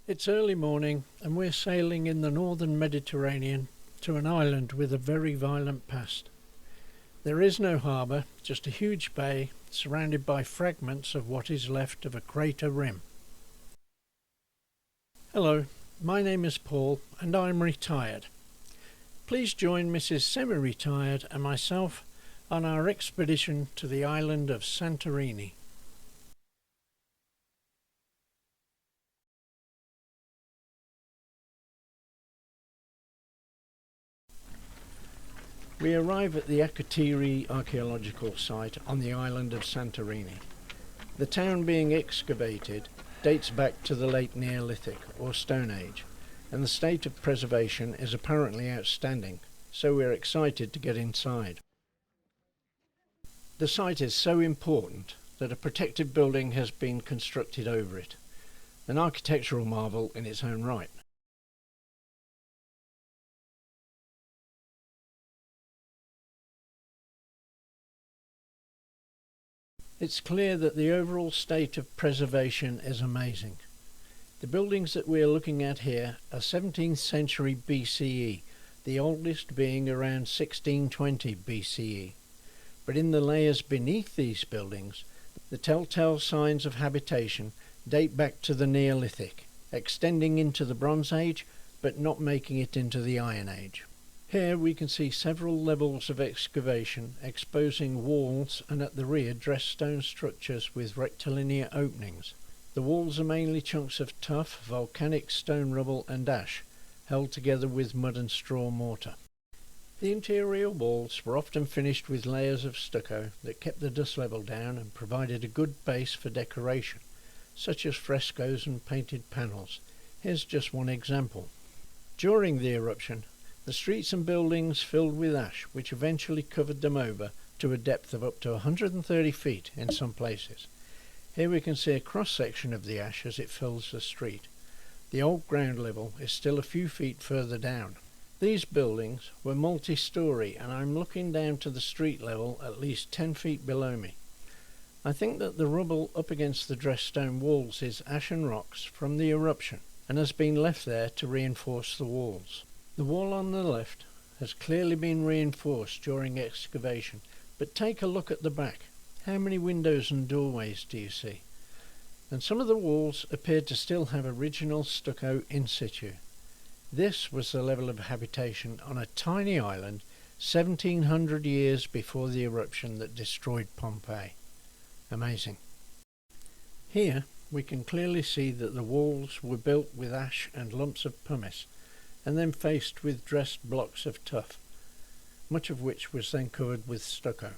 It's early morning and we're sailing in the northern Mediterranean to an island with a very violent past. There is no harbour, just a huge bay surrounded by fragments of what is left of a crater rim. Hello, my name is Paul and I'm retired. Please join Mrs. Semi-Retired and myself on our expedition to the island of Santorini. We arrive at the Akrotiri archaeological site on the island of Santorini. The town being excavated dates back to the late Neolithic or Stone Age, and the state of preservation is apparently outstanding, so we're excited to get inside. The site is so important that a protected building has been constructed over it, an architectural marvel in its own right. It's clear that the overall state of preservation is amazing. The buildings that we are looking at here are 17th century BCE, the oldest being around 1620 BCE. But in the layers beneath these buildings, the telltale signs of habitation date back to the Neolithic, extending into the Bronze Age, but not making it into the Iron Age. Here we can see several levels of excavation exposing walls and at the rear dressed stone structures with rectilinear openings. The walls are mainly chunks of tough volcanic stone rubble and ash, held together with mud and straw mortar. The interior walls were often finished with layers of stucco that kept the dust level down and provided a good base for decoration, such as frescoes and painted panels. Here's just one example. During the eruption, the streets and buildings filled with ash, which eventually covered them over to a depth of up to 130 feet in some places. Here we can see a cross-section of the ash as it fills the street. The old ground level is still a few feet further down. These buildings were multi-storey and I'm looking down to the street level at least 10 feet below me. I think that the rubble up against the dressed stone walls is ash and rocks from the eruption and has been left there to reinforce the walls. The wall on the left has clearly been reinforced during excavation, but take a look at the back. How many windows and doorways do you see? And some of the walls appeared to still have original stucco in situ. This was the level of habitation on a tiny island 1700 years before the eruption that destroyed Pompeii. Amazing. Here we can clearly see that the walls were built with ash and lumps of pumice, and then faced with dressed blocks of tuff, much of which was then covered with stucco.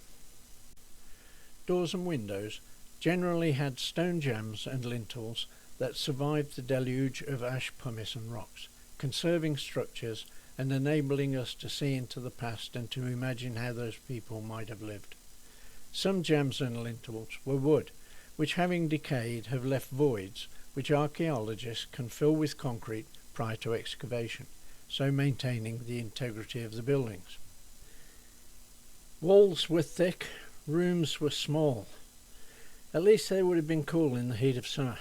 Doors and windows generally had stone jambs and lintels that survived the deluge of ash, pumice and rocks, conserving structures and enabling us to see into the past and to imagine how those people might have lived. Some jambs and lintels were wood, which having decayed have left voids which archaeologists can fill with concrete prior to excavation, so maintaining the integrity of the buildings. Walls were thick, rooms were small. At least they would have been cool in the heat of summer,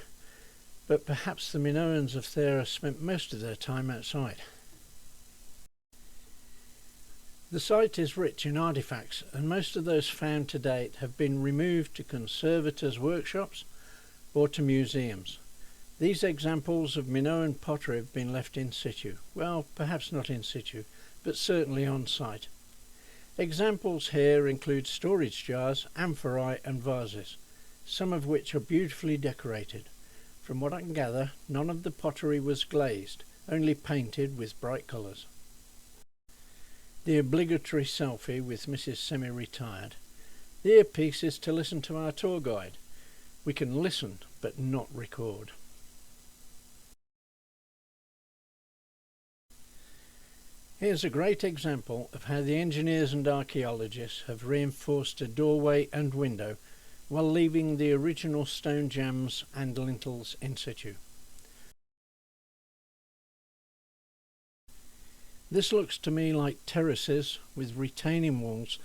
but perhaps the Minoans of Fira spent most of their time outside. The site is rich in artifacts, and most of those found to date have been removed to conservators' workshops or to museums. These examples of Minoan pottery have been left in situ. Well, perhaps not in situ, but certainly on site. Examples here include storage jars, amphorae and vases, some of which are beautifully decorated. From what I can gather, none of the pottery was glazed, only painted with bright colours. The obligatory selfie with Mrs. Semi-Retired. The earpiece is to listen to our tour guide. We can listen, but not record. Here's a great example of how the engineers and archaeologists have reinforced a doorway and window while leaving the original stone jambs and lintels in situ. This looks to me like terraces with retaining walls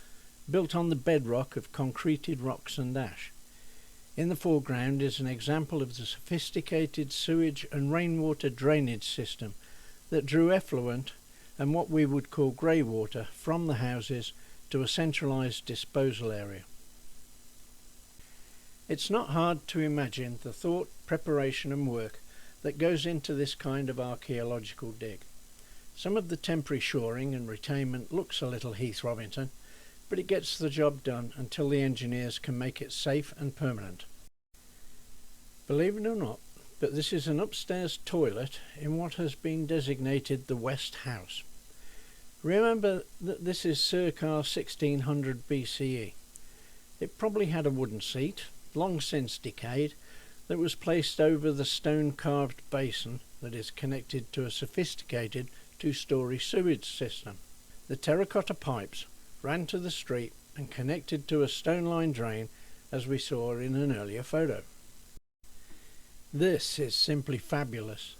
built on the bedrock of concreted rocks and ash. In the foreground is an example of the sophisticated sewage and rainwater drainage system that drew effluent and what we would call grey water from the houses to a centralised disposal area. It's not hard to imagine the thought, preparation and work that goes into this kind of archaeological dig. Some of the temporary shoring and retainment looks a little Heath Robinson, but it gets the job done until the engineers can make it safe and permanent. Believe it or not, but this is an upstairs toilet in what has been designated the West House. Remember that this is circa 1600 BCE. It probably had a wooden seat, long since decayed, that was placed over the stone-carved basin that is connected to a sophisticated two-storey sewage system. The terracotta pipes ran to the street and connected to a stone-lined drain, as we saw in an earlier photo. This is simply fabulous.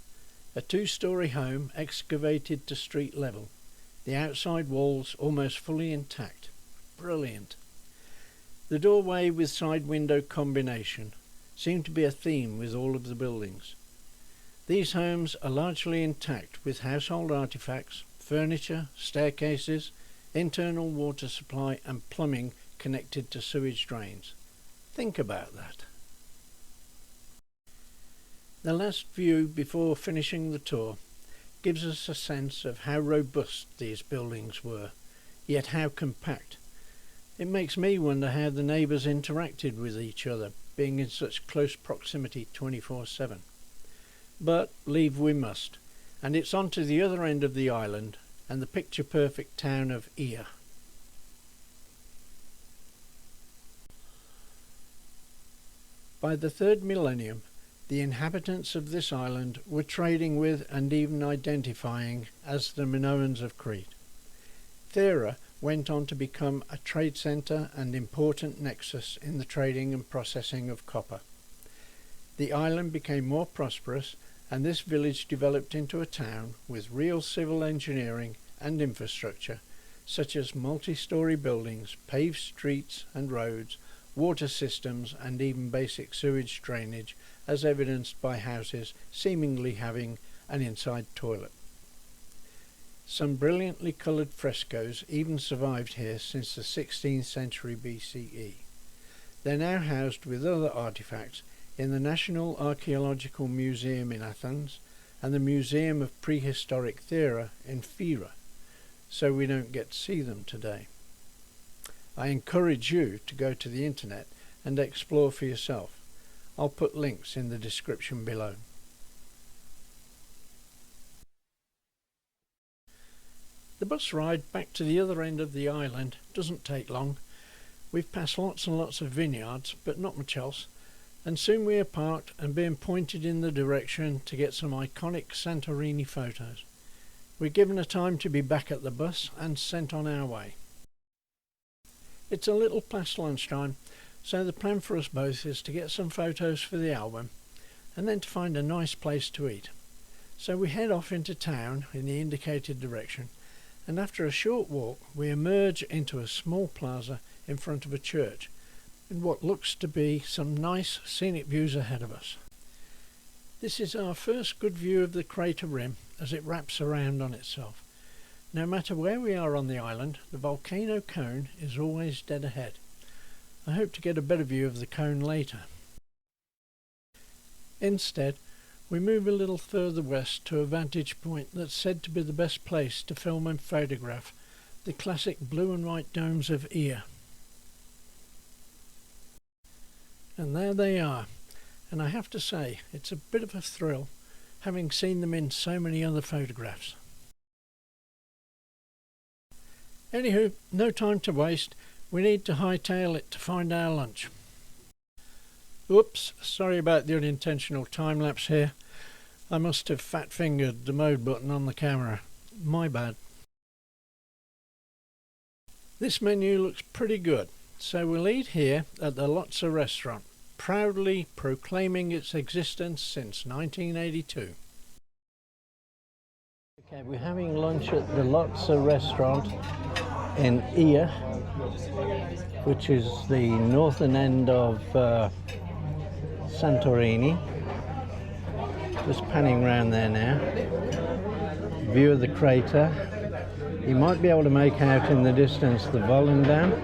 A two-storey home excavated to street level. The outside walls almost fully intact. Brilliant. The doorway with side window combination seemed to be a theme with all of the buildings. These homes are largely intact with household artifacts, furniture, staircases, internal water supply and plumbing connected to sewage drains. Think about that. The last view before finishing the tour gives us a sense of how robust these buildings were, yet how compact. It makes me wonder how the neighbours interacted with each other, being in such close proximity 24/7. But leave we must, and it's on to the other end of the island and the picture-perfect town of Oia. By the 3rd millennium, the inhabitants of this island were trading with and even identifying as the Minoans of Crete. Fira went on to become a trade centre and important nexus in the trading and processing of copper. The island became more prosperous and this village developed into a town with real civil engineering and infrastructure, such as multi-storey buildings, paved streets and roads, water systems and even basic sewage drainage, as evidenced by houses seemingly having an inside toilet. Some brilliantly coloured frescoes even survived here since the 16th century BCE. They're now housed with other artefacts in the National Archaeological Museum in Athens and the Museum of Prehistoric Fira in Fira, so we don't get to see them today. I encourage you to go to the internet and explore for yourself. I'll put links in the description below. The bus ride back to the other end of the island doesn't take long. We've passed lots and lots of vineyards, but not much else, and soon we are parked and being pointed in the direction to get some iconic Santorini photos. We're given a time to be back at the bus and sent on our way. It's a little past lunchtime, so the plan for us both is to get some photos for the album and then to find a nice place to eat. So we head off into town in the indicated direction, and after a short walk we emerge into a small plaza in front of a church with what looks to be some nice scenic views ahead of us. This is our first good view of the crater rim as it wraps around on itself. No matter where we are on the island, the volcano cone is always dead ahead. I hope to get a better view of the cone later. Instead, we move a little further west to a vantage point that's said to be the best place to film and photograph the classic blue and white domes of Oia. And there they are, and I have to say it's a bit of a thrill having seen them in so many other photographs. Anywho, no time to waste, we need to hightail it to find our lunch. Oops, sorry about the unintentional time lapse here. I must have fat fingered the mode button on the camera. My bad. This menu looks pretty good, so we'll eat here at the Lotsa restaurant, proudly proclaiming its existence since 1982. Okay, we're having lunch at the Lotsa restaurant in Oia, which is the northern end of Santorini. Just panning round there now. View of the crater. You might be able to make out in the distance the Volendam.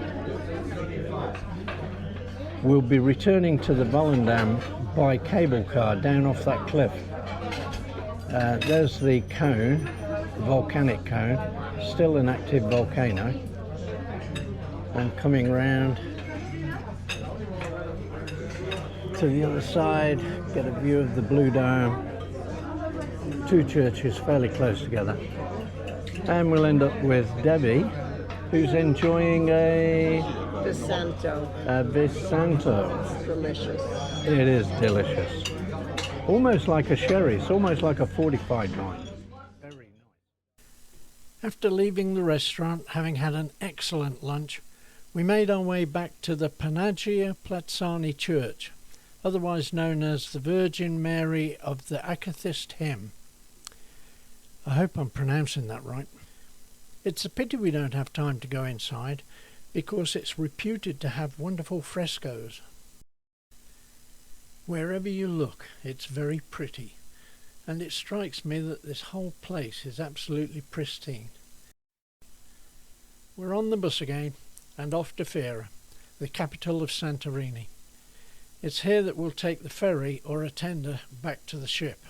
We'll be returning to the Volendam by cable car down off that cliff. There's the cone, the volcanic cone, still an active volcano. I'm coming round to the other side, get a view of the Blue Dome. Two churches fairly close together. And we'll end up with Debbie, who's enjoying a Bisanto. Bisanto. It's delicious. It is delicious. Almost like a sherry. It's almost like a fortified wine. Very nice. After leaving the restaurant, having had an excellent lunch, we made our way back to the Panagia Platsani Church, otherwise known as the Virgin Mary of the Akathist Hymn. I hope I'm pronouncing that right. It's a pity we don't have time to go inside, because it's reputed to have wonderful frescoes. Wherever you look, it's very pretty, and it strikes me that this whole place is absolutely pristine. We're on the bus again, and off to Fira, the capital of Santorini. It's here that we'll take the ferry or a tender back to the ship.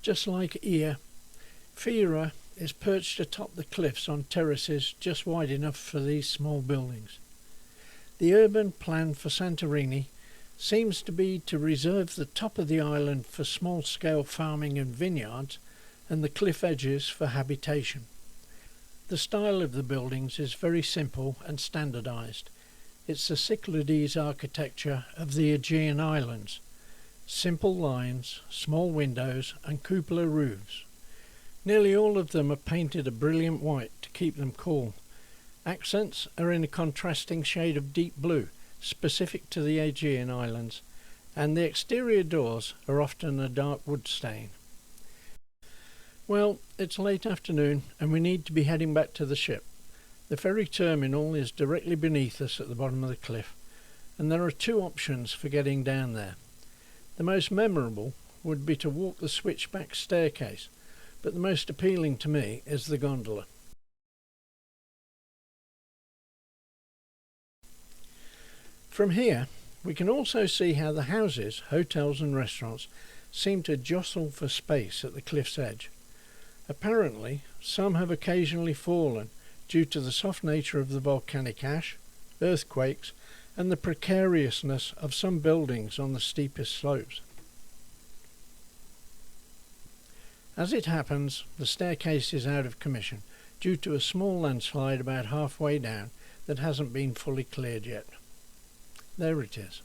Just like Oia, Fira is perched atop the cliffs on terraces just wide enough for these small buildings. The urban plan for Santorini seems to be to reserve the top of the island for small-scale farming and vineyards, and the cliff edges for habitation. The style of the buildings is very simple and standardised. It's the Cyclades architecture of the Aegean Islands. Simple lines, small windows and cupola roofs. Nearly all of them are painted a brilliant white to keep them cool. Accents are in a contrasting shade of deep blue, specific to the Aegean Islands, and the exterior doors are often a dark wood stain. Well, it's late afternoon and we need to be heading back to the ship. The ferry terminal is directly beneath us at the bottom of the cliff, and there are two options for getting down there. The most memorable would be to walk the switchback staircase, but the most appealing to me is the gondola. From here, we can also see how the houses, hotels and restaurants seem to jostle for space at the cliff's edge. Apparently, some have occasionally fallen due to the soft nature of the volcanic ash, earthquakes, and the precariousness of some buildings on the steepest slopes. As it happens, the staircase is out of commission due to a small landslide about halfway down that hasn't been fully cleared yet. There it is.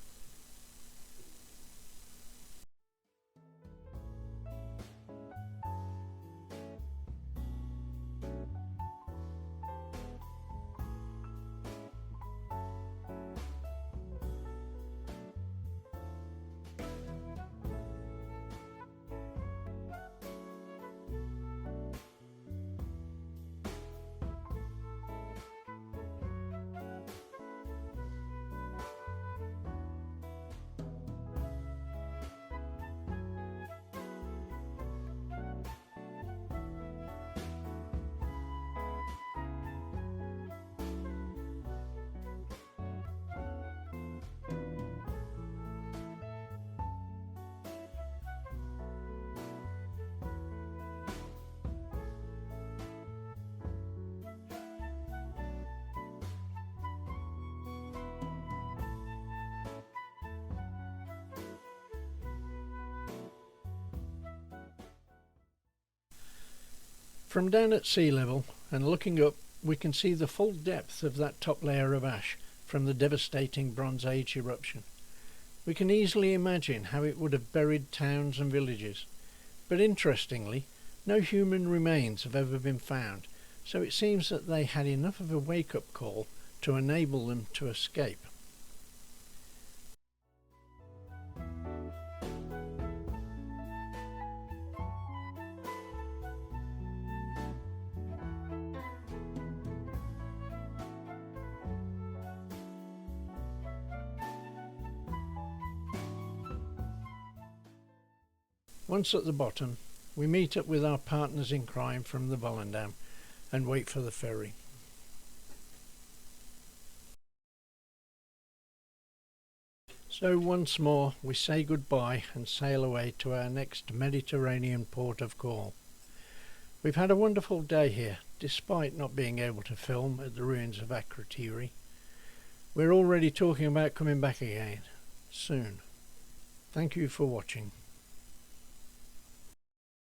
From down at sea level and looking up, we can see the full depth of that top layer of ash from the devastating Bronze Age eruption. We can easily imagine how it would have buried towns and villages, but interestingly, no human remains have ever been found, so it seems that they had enough of a wake-up call to enable them to escape. Once at the bottom, we meet up with our partners in crime from the Volendam and wait for the ferry. So once more we say goodbye and sail away to our next Mediterranean port of call. We've had a wonderful day here, despite not being able to film at the ruins of Akrotiri. We're already talking about coming back again, soon. Thank you for watching.